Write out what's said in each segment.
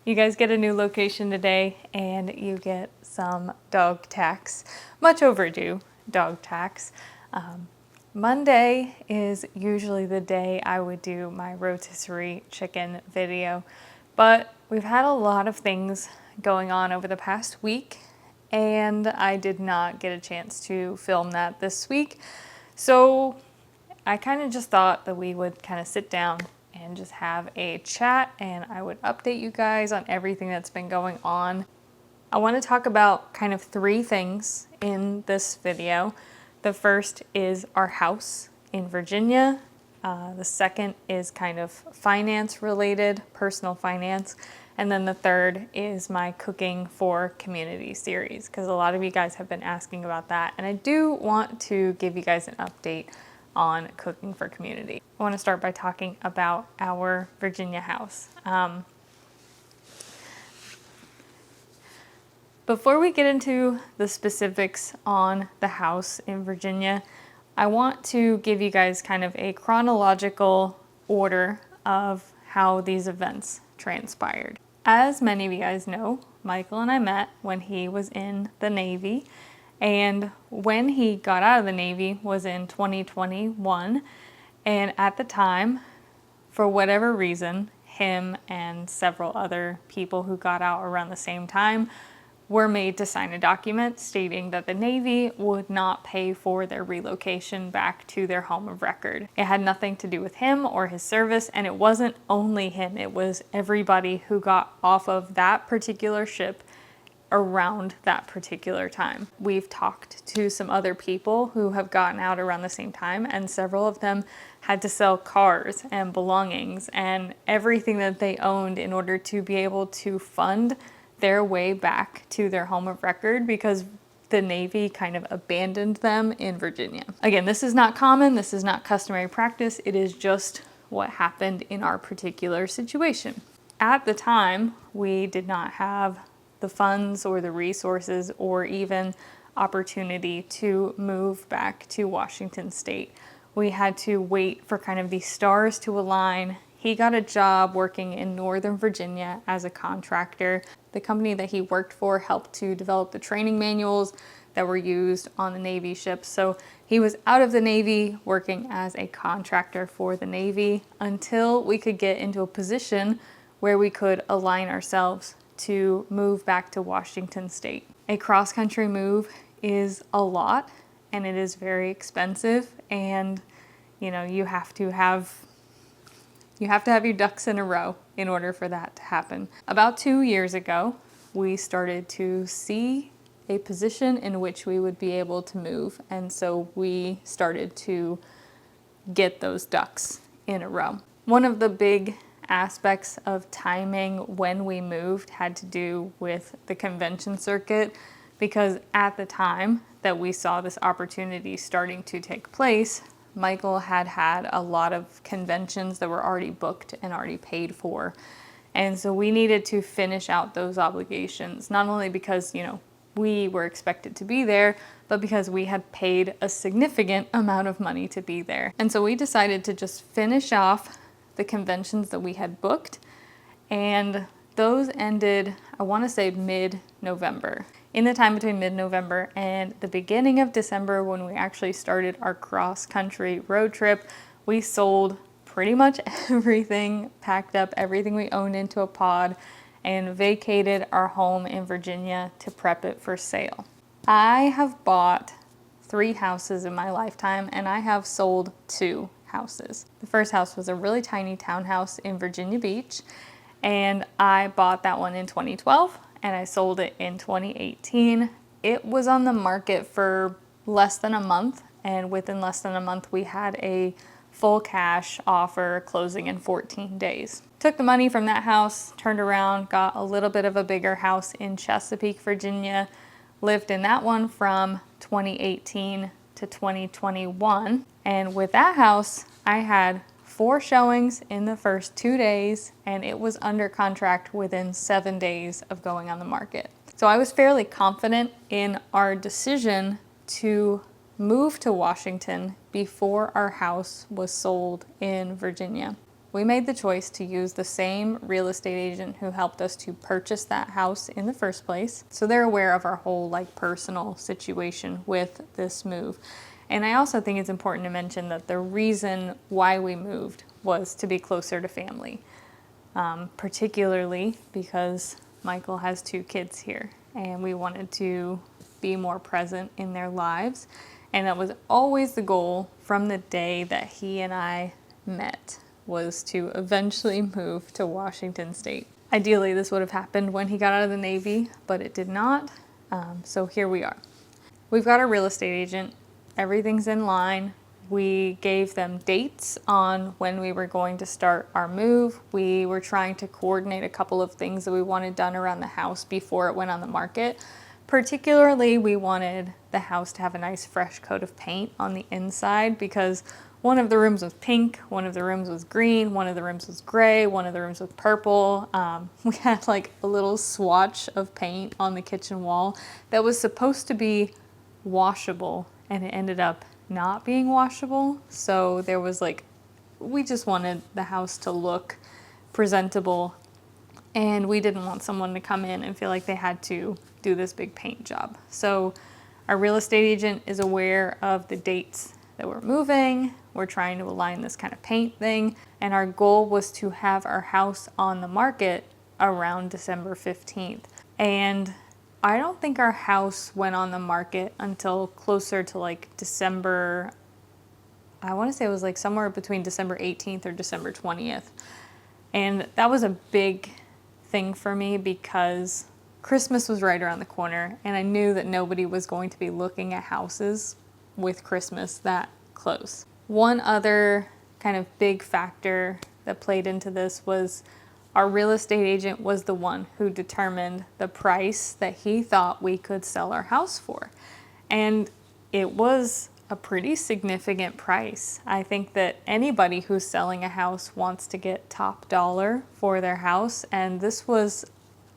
You guys get a new location today and you get some dog tax, much overdue dog tax. Monday is usually the day I would do my rotisserie chicken video, but we've had a lot of things going on over the past week and I did not get a chance to film that this week. So I kind of just thought that we would kind of sit down and just have a chat and I would update you guys on everything that's been going on. I want to talk about kind of three things in this video. The first is our house in Virginia. The second is kind of finance related, personal finance. And then the third is my cooking for community series, because a lot of you guys have been asking about that. And I do want to give you guys an update on cooking for community. I want to start by talking about our Virginia house. Before we get into the specifics on the house in Virginia, I want to give you guys kind of a chronological order of how these events transpired. As many of you guys know, Michael and I met when he was in the Navy, and when he got out of the Navy was in 2021, and at the time, for whatever reason, him and several other people who got out around the same time were made to sign a document stating that the Navy would not pay for their relocation back to their home of record. It had nothing to do with him or his service, and it wasn't only him, it was everybody who got off of that particular ship around that particular time. We've talked to some other people who have gotten out around the same time, and several of them had to sell cars and belongings and everything that they owned in order to be able to fund their way back to their home of record, because the Navy kind of abandoned them in Virginia. Again, this is not common, this is not customary practice, it is just what happened in our particular situation. At the time, we did not have the funds or the resources or even opportunity to move back to Washington State. We had to wait for kind of these stars to align. He got a job working in Northern Virginia as a contractor. The company that he worked for helped to develop the training manuals that were used on the Navy ships. So he was out of the Navy working as a contractor for the Navy until we could get into a position where we could align ourselves to move back to Washington State. A cross-country move is a lot and it is very expensive, and you have to have your ducks in a row in order for that to happen. About 2 years ago, we started to see a position in which we would be able to move, and so we started to get those ducks in a row. One of the big aspects of timing when we moved had to do with the convention circuit, because at the time that we saw this opportunity starting to take place, Michael had had a lot of conventions that were already booked and already paid for. And so we needed to finish out those obligations, not only because, we were expected to be there, but because we had paid a significant amount of money to be there. And so we decided to just finish off the conventions that we had booked, and those ended, I want to say, mid-November. In the time between mid-November and the beginning of December, when we actually started our cross-country road trip, we sold pretty much everything, packed up everything we owned into a pod, and vacated our home in Virginia to prep it for sale. I have bought 3 houses in my lifetime, and I have sold 2 houses. The first house was a really tiny townhouse in Virginia Beach, and I bought that one in 2012 and I sold it in 2018. It was on the market for less than a month, and within less than a month we had a full cash offer closing in 14 days. Took the money from that house, turned around, got a little bit of a bigger house in Chesapeake, Virginia, lived in that one from 2018 to 2021. And with that house, I had 4 showings in the first 2 days, and it was under contract within 7 days of going on the market. So I was fairly confident in our decision to move to Washington before our house was sold in Virginia. we made the choice to use the same real estate agent who helped us to purchase that house in the first place. So they're aware of our whole like personal situation with this move. And I also think it's important to mention that the reason why we moved was to be closer to family, particularly because Michael has 2 kids here and we wanted to be more present in their lives. And that was always the goal from the day that he and I met, was to eventually move to Washington State. Ideally, this would have happened when he got out of the Navy, but it did not. So here we are. We've got a real estate agent. Everything's in line. We gave them dates on when we were going to start our move. We were trying to coordinate a couple of things that we wanted done around the house before it went on the market. Particularly, we wanted the house to have a nice fresh coat of paint on the inside because one of the rooms was pink, one of the rooms was green, one of the rooms was gray, one of the rooms was purple. We had like a little swatch of paint on the kitchen wall that was supposed to be washable, and it ended up not being washable. So there was like, we just wanted the house to look presentable, and we didn't want someone to come in and feel like they had to do this big paint job. So our real estate agent is aware of the dates that we're moving. We're trying to align this kind of paint thing, and our goal was to have our house on the market around December 15th. And I don't think our house went on the market until closer to like December, I want to say it was like somewhere between December 18th or December 20th. And that was a big thing for me because Christmas was right around the corner, and I knew that nobody was going to be looking at houses with Christmas that close. One other kind of big factor that played into this was our real estate agent was the one who determined the price that he thought we could sell our house for. And it was a pretty significant price. I think that anybody who's selling a house wants to get top dollar for their house, and this was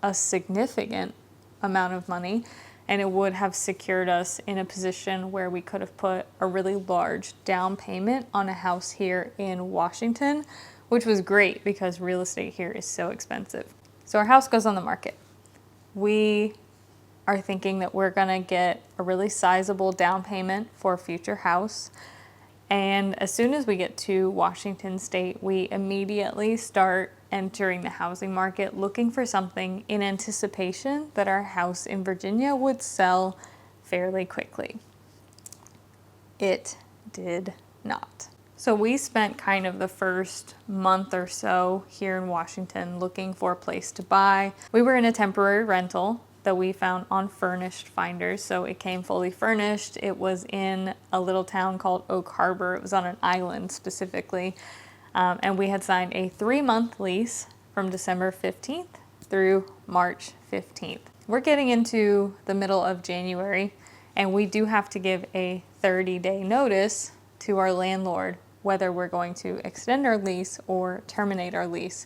a significant amount of money, and it would have secured us in a position where we could have put a really large down payment on a house here in Washington, which was great because real estate here is so expensive. So our house goes on the market. We are thinking that we're gonna get a really sizable down payment for a future house. And as soon as we get to Washington State, we immediately start entering the housing market looking for something in anticipation that our house in Virginia would sell fairly quickly. It did not. So we spent kind of the first month or so here in Washington looking for a place to buy. We were in a temporary rental that we found on Furnished Finders, so it came fully furnished. It was in a little town called Oak Harbor. It was on an island specifically, and we had signed a 3-month lease from December 15th through March 15th. We're getting into the middle of January, and we do have to give a 30-day notice to our landlord whether we're going to extend our lease or terminate our lease.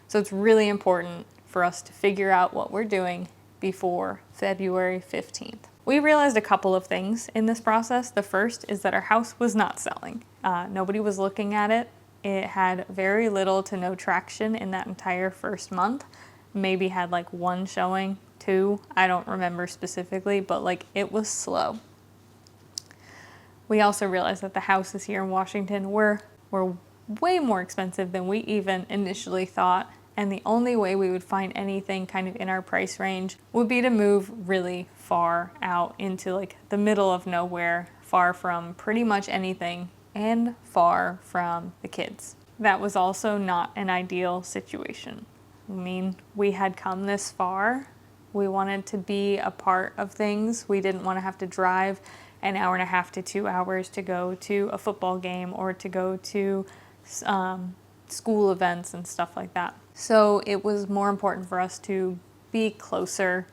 So it's really important for us to figure out what we're doing before February 15th. We realized a couple of things in this process. The first is that our house was not selling. Nobody was looking at it. It had very little to no traction in that entire first month. Maybe had like 1 showing, 2, I don't remember specifically, but like it was slow. We also realized that the houses here in Washington were way more expensive than we even initially thought, and the only way we would find anything kind of in our price range would be to move really far out into like the middle of nowhere, far from pretty much anything and far from the kids. That was also not an ideal situation. I mean, we had come this far. We wanted to be a part of things. We didn't want to have to drive an hour and a half to 2 hours to go to a football game or to go to school events and stuff like that. So it was more important for us to be closer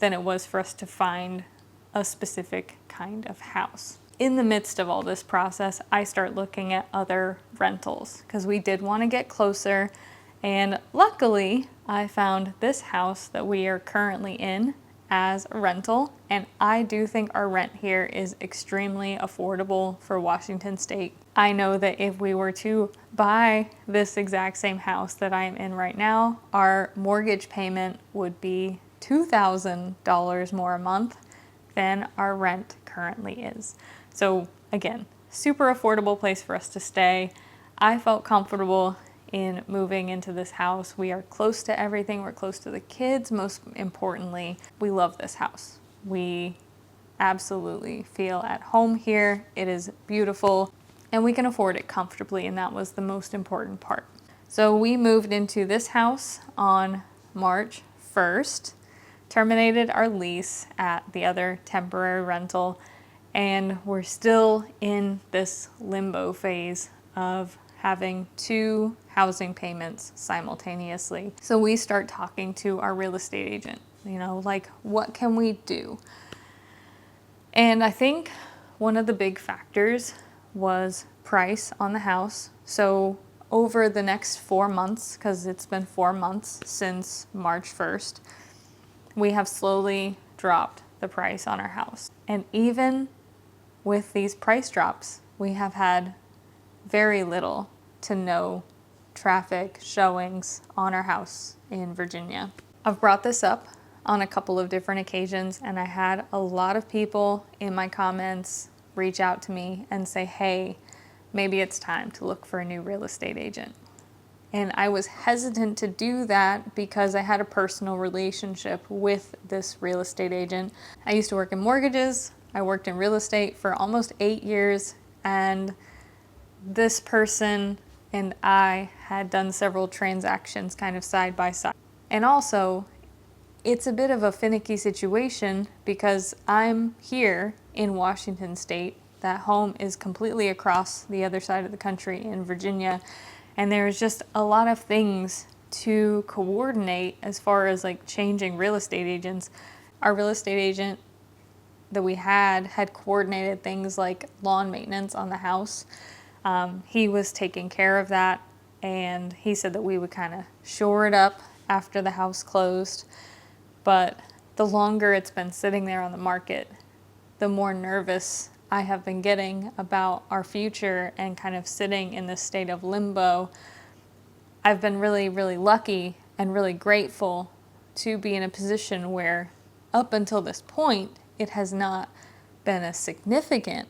than it was for us to find a specific kind of house. In the midst of all this process, I start looking at other rentals because we did want to get closer. And luckily, I found this house that we are currently in as a rental, and I do think our rent here is extremely affordable for Washington State. I know that if we were to buy this exact same house that I am in right now, our mortgage payment would be $2,000 more a month than our rent currently is. So again, super affordable place for us to stay. I felt comfortable in moving into this house. We are close to everything. We're close to the kids. Most importantly, we love this house. We absolutely feel at home here. It is beautiful and we can afford it comfortably, and that was the most important part. So we moved into this house on March 1st, terminated our lease at the other temporary rental, and we're still in this limbo phase of having two housing payments simultaneously. So we start talking to our real estate agent, like, what can we do? And I think one of the big factors was price on the house. So over the next 4 months, because it's been 4 months since March 1st, we have slowly dropped the price on our house. And even with these price drops, we have had very little to no traffic showings on our house in Virginia. I've brought this up on a couple of different occasions, and I had a lot of people in my comments reach out to me and say, hey, maybe it's time to look for a new real estate agent. And I was hesitant to do that because I had a personal relationship with this real estate agent. I used to work in mortgages. I worked in real estate for almost 8 years, and this person and I had done several transactions kind of side by side. And also, it's a bit of a finicky situation because I'm here in Washington State. That home is completely across the other side of the country in Virginia. And there's just a lot of things to coordinate as far as like changing real estate agents. Our real estate agent that we had coordinated things like lawn maintenance on the house. He was taking care of that, and he said that we would kind of shore it up after the house closed. But the longer it's been sitting there on the market, the more nervous I have been getting about our future and kind of sitting in this state of limbo. I've been really, really lucky and really grateful to be in a position where up until this point, it has not been a significant,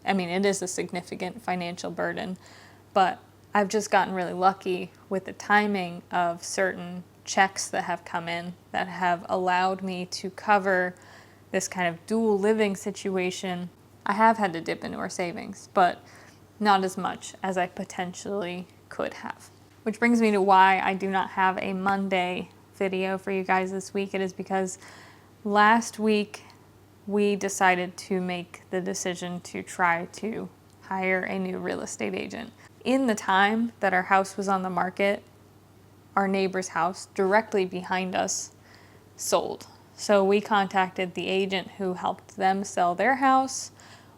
it is a significant financial burden, but I've just gotten really lucky with the timing of certain checks that have come in that have allowed me to cover this kind of dual living situation. I have had to dip into our savings, but not as much as I potentially could have. Which brings me to why I do not have a Monday video for you guys this week. It is because last week we decided to make the decision to try to hire a new real estate agent. In the time that our house was on the market, our neighbor's house directly behind us sold. So we contacted the agent who helped them sell their house.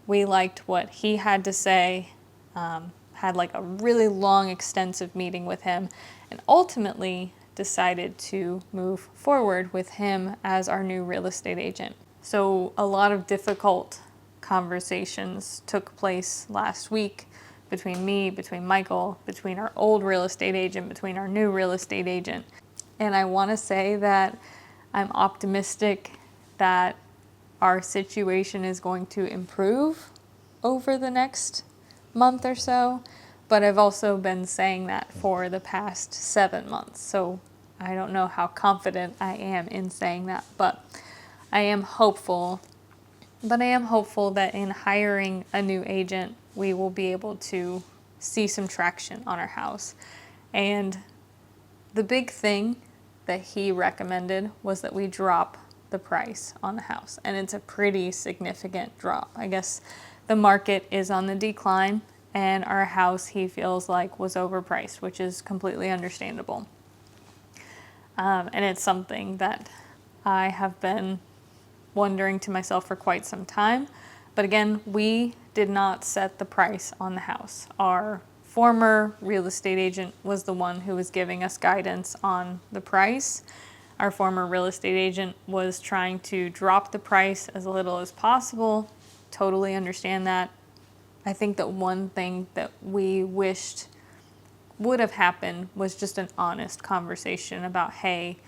We liked what he had to say, had like a really long, extensive meeting with him, and ultimately decided to move forward with him as our new real estate agent. So a lot of difficult conversations took place last week between me, between Michael, between our old real estate agent, between our new real estate agent. And I want to say that I'm optimistic that our situation is going to improve over the next month or so, but I've also been saying that for the past 7 months. So I don't know how confident I am in saying that, but I am hopeful. But I am hopeful that in hiring a new agent, we will be able to see some traction on our house. And the big thing that he recommended was that we drop the price on the house. And it's a pretty significant drop. I guess the market is on the decline, and our house, he feels like, was overpriced, which is completely understandable. And it's something that I have been wondering to myself for quite some time. But again, we did not set the price on the house. Our former real estate agent was the one who was giving us guidance on the price. Our former real estate agent was trying to drop the price as little as possible. Totally understand that. I think that one thing that we wished would have happened was just an honest conversation about, hey,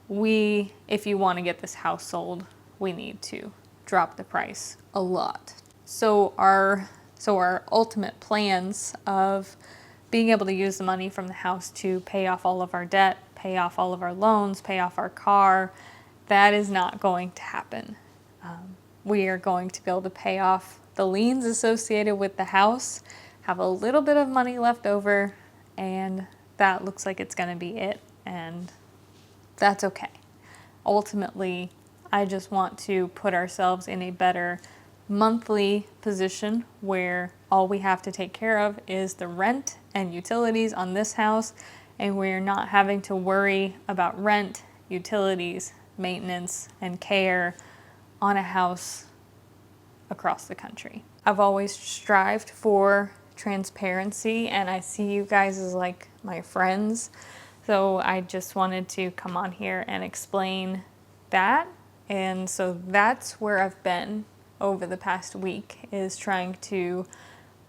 if you want to get this house sold, we need to drop the price a lot. So our ultimate plans of being able to use the money from the house to pay off all of our debt, pay off all of our loans, pay off our car, that is not going to happen. We are going to be able to pay off the liens associated with the house, have a little bit of money left over, and that looks like it's going to be it. And that's okay. Ultimately, I just want to put ourselves in a better monthly position where all we have to take care of is the rent and utilities on this house, and we're not having to worry about rent, utilities, maintenance, and care on a house across the country. I've always strived for transparency, and I see you guys as like my friends. So I just wanted to come on here and explain that. And so that's where I've been over the past week, is trying to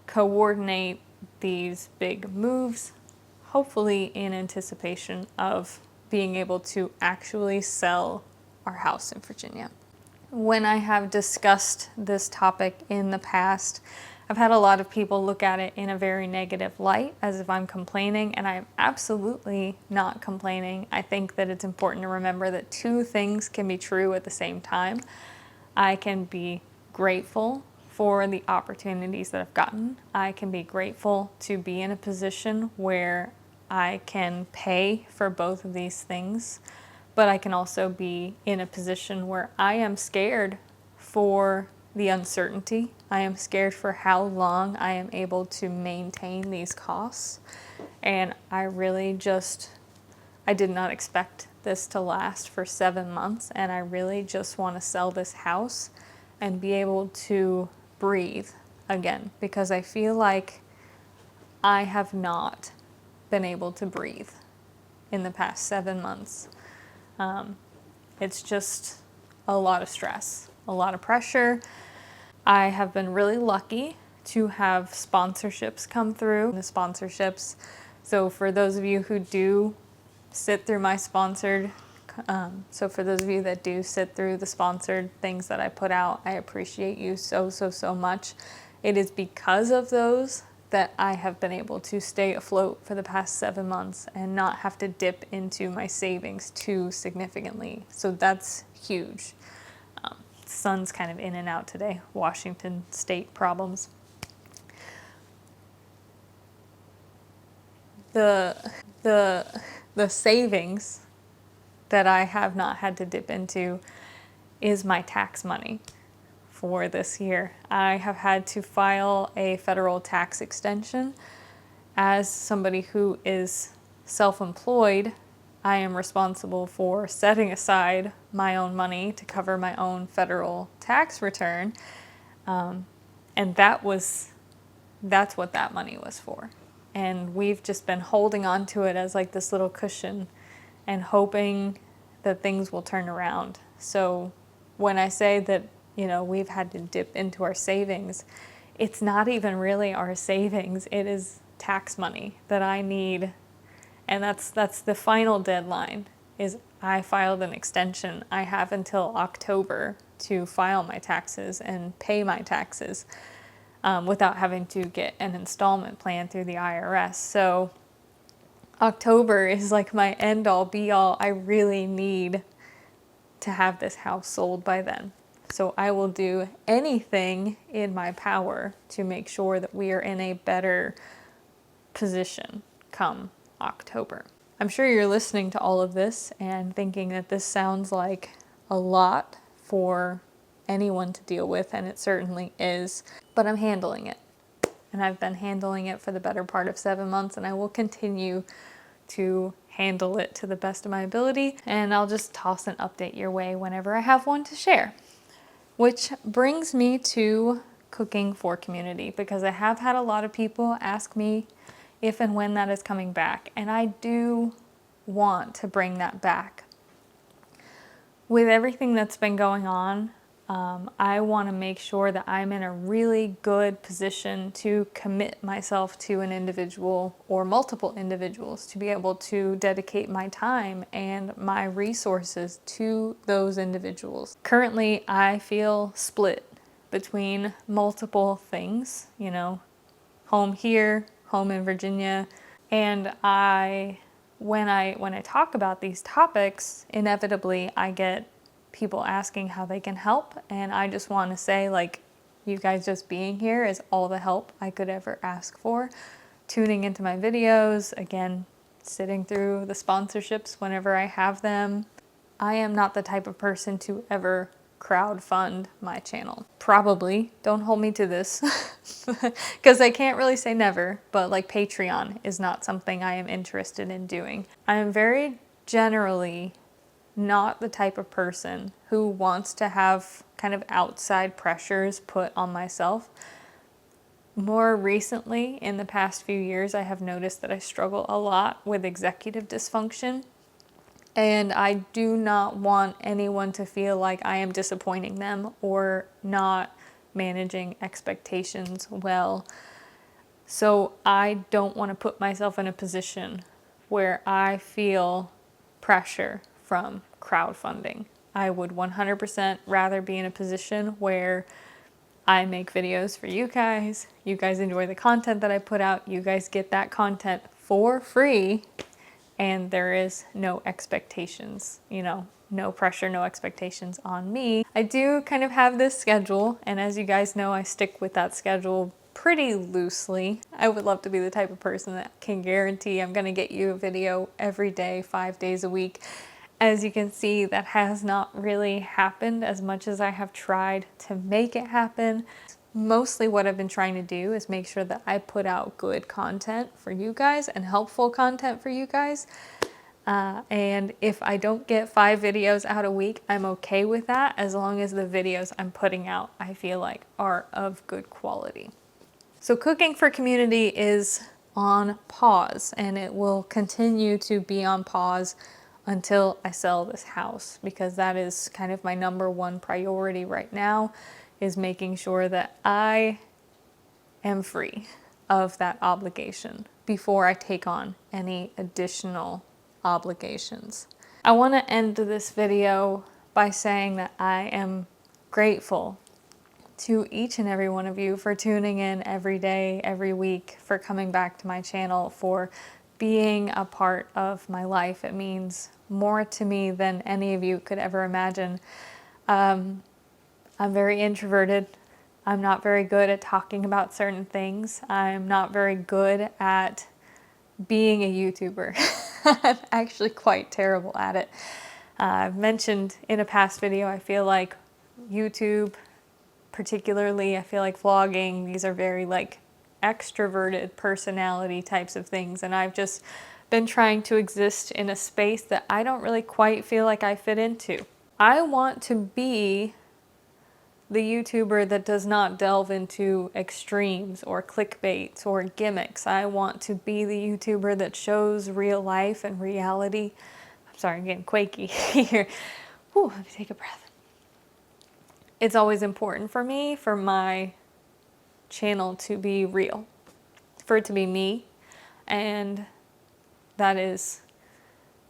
coordinate these big moves, hopefully in anticipation of being able to actually sell our house in Virginia. When I have discussed this topic in the past, I've had a lot of people look at it in a very negative light, as if I'm complaining, and I'm absolutely not complaining. I think that it's important to remember that two things can be true at the same time. I can be grateful for the opportunities that I've gotten. I can be grateful to be in a position where I can pay for both of these things, but I can also be in a position where I am scared for the uncertainty. I am scared for how long I am able to maintain these costs. And I did not expect this to last for 7 months. And I really just want to sell this house and be able to breathe again, because I feel like I have not been able to breathe in the past 7 months. It's just a lot of stress, a lot of pressure. I have been really lucky to have sponsorships come through. The sponsorships, so for those of you who do sit through my sponsored, so for those of you that do sit through the sponsored things that I put out, I appreciate you so much. It is because of those that I have been able to stay afloat for the past 7 months and not have to dip into my savings too significantly. So that's huge. Sun's kind of in and out today. Washington State problems. The savings that I have not had to dip into is my tax money for this year. I have had to file a federal tax extension. As somebody who is self-employed, I am responsible for setting aside my own money to cover my own federal tax return. And that's what that money was for. And we've just been holding on to it as like this little cushion and hoping that things will turn around. So when I say that, we've had to dip into our savings, it's not even really our savings. It is tax money that I need. And that's the final deadline. Is I filed an extension. I have until October to file my taxes and pay my taxes without having to get an installment plan through the IRS. So October is like my end all be all. I really need to have this house sold by then. So I will do anything in my power to make sure that we are in a better position come October. I'm sure you're listening to all of this and thinking that this sounds like a lot for anyone to deal with, and it certainly is, but I'm handling it. And I've been handling it for the better part of 7 months, and I will continue to handle it to the best of my ability, and I'll just toss an update your way whenever I have one to share. Which brings me to cooking for community, because I have had a lot of people ask me if and when that is coming back, and I do want to bring that back. With everything that's been going on, I want to make sure that I'm in a really good position to commit myself to an individual or multiple individuals, to be able to dedicate my time and my resources to those individuals. Currently, I feel split between multiple things, you know, home here, home in Virginia, and when I talk about these topics, inevitably I get people asking how they can help, and I just want to say, like, you guys just being here is all the help I could ever ask for. Tuning into my videos, again, sitting through the sponsorships whenever I have them. I am not the type of person to ever crowdfund my channel. Probably, don't hold me to this, because I can't really say never, but like Patreon is not something I am interested in doing. I am very generally not the type of person who wants to have kind of outside pressures put on myself. More recently, in the past few years, I have noticed that I struggle a lot with executive dysfunction. And I do not want anyone to feel like I am disappointing them or not managing expectations well. So I don't want to put myself in a position where I feel pressure from crowdfunding. I would 100% rather be in a position where I make videos for you guys enjoy the content that I put out, you guys get that content for free, and there is no expectations, you know, no pressure, no expectations on me. I do kind of have this schedule, and as you guys know, I stick with that schedule pretty loosely. I would love to be the type of person that can guarantee I'm gonna get you a video every day, 5 days a week. As you can see, that has not really happened as much as I have tried to make it happen. Mostly what I've been trying to do is make sure that I put out good content for you guys and helpful content for you guys. And if I don't get 5 videos out a week, I'm okay with that, as long as the videos I'm putting out I feel like are of good quality. So Cooking for Community is on pause, and it will continue to be on pause until I sell this house, because that is kind of my number one priority right now, is making sure that I am free of that obligation before I take on any additional obligations. I want to end this video by saying that I am grateful to each and every one of you for tuning in every day, every week, for coming back to my channel, for being a part of my life. It means more to me than any of you could ever imagine. I'm very introverted. I'm not very good at talking about certain things. I'm not very good at being a YouTuber. I'm actually quite terrible at it. I've mentioned in a past video, I feel like YouTube, particularly, I feel like vlogging, these are very like extroverted personality types of things, and I've just been trying to exist in a space that I don't really quite feel like I fit into. I want to be the YouTuber that does not delve into extremes or clickbaits or gimmicks. I want to be the YouTuber that shows real life and reality. I'm sorry, I'm getting quaky here. Whew, let me take a breath. It's always important for me, for my channel to be real, for it to be me, and that is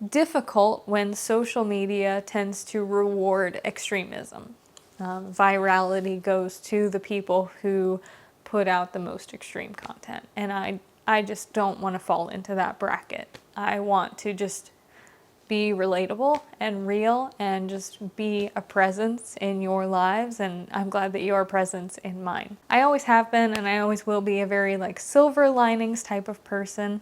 difficult when social media tends to reward extremism. Virality goes to the people who put out the most extreme content, and I just don't want to fall into that bracket. I want to just be relatable and real and just be a presence in your lives, and I'm glad that you are a presence in mine. I always have been, and I always will be, a very like silver linings type of person,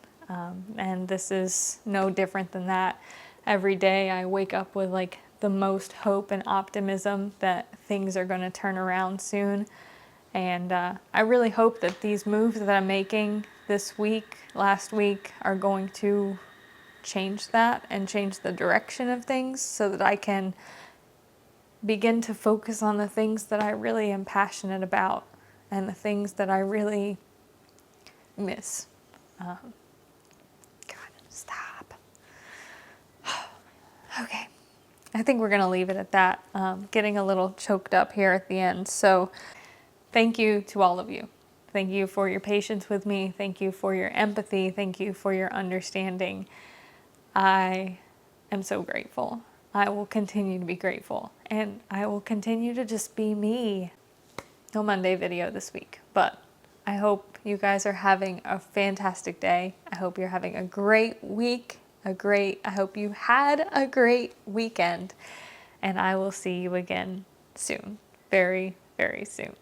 and this is no different than that. Every day I wake up with like the most hope and optimism that things are going to turn around soon, and I really hope that these moves that I'm making this week, last week, are going to change that and change the direction of things, so that I can begin to focus on the things that I really am passionate about and the things that I really miss. God, stop. Okay. I think we're going to leave it at that. Getting a little choked up here at the end. So thank you to all of you. Thank you for your patience with me. Thank you for your empathy. Thank you for your understanding. I am so grateful. I will continue to be grateful. And I will continue to just be me. No Monday video this week, but I hope you guys are having a fantastic day. I hope you're having a great week, I hope you had a great weekend, and I will see you again soon. Very, very soon.